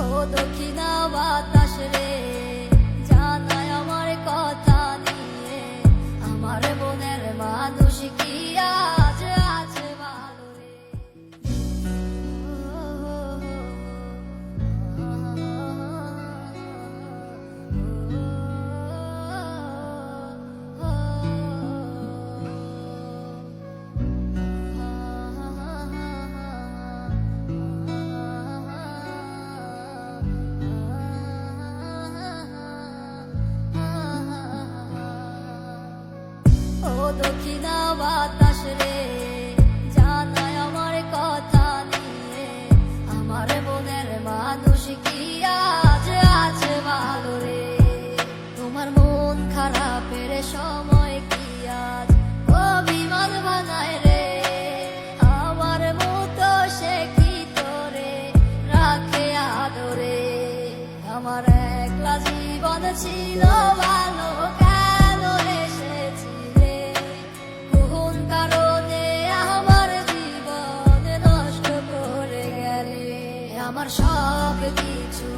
ও দক্ষিণা বাতাস রে, জানাই আমার কথা নিয়ে, আমার মনের মানুষ কি আজ আছে ভালো রে। ও দক্ষিণা বাতাস রে, জানাই আমার কথা নিয়ে, আমার মনের মানুষ কি আজ আছে ভালো রে। তোমার মন খারাপের সময় কি আজ অভিমান বানায় রে, আমার মতো সে কি তোরে রাখে আদরে। আমার একলা জীবন ছিল ভালো, কেন এসেছিলে কোন কারণে আমার জীবন নষ্ট করে গেলে। আমার সব কিছু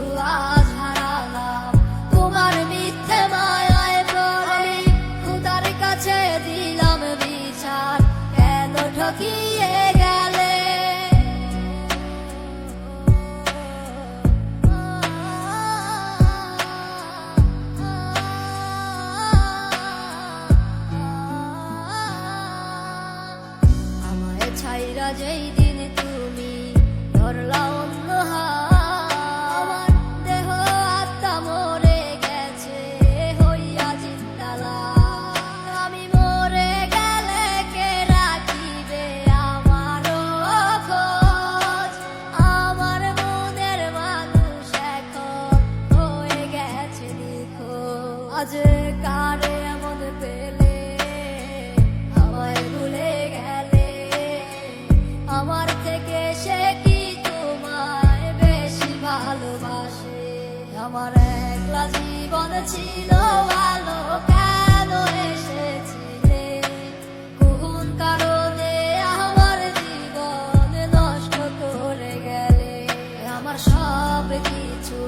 আজ হারালাম তোমার মিথ্যে মায়ায় পড়ে, খোদার কাছে দিলাম বিচার কেন ঠকিয়ে গেলে। আমায় ছাইরা যেই দিন তুমি ধরলা অন্য হাত, আমার দেহ আত্মা মরে গেছে হইয়া জিন্দালা। আমি মরে গেলে কে রাখিবে আমারও খোঁজ, আমার মনের মানুষ এখন হয়ে গেছে নিখোঁজ। আজ কারে এমন পেলে আমায় ভুলে গেলে, আমার থেকে সে কি তোমায় বেশি ভালোবাসে। আমার একলা জীবন ছিল ভালো, কেন এসেছিলে কোন কারণে আমার জীবন নষ্ট করে গেলে। আমার সব কিছু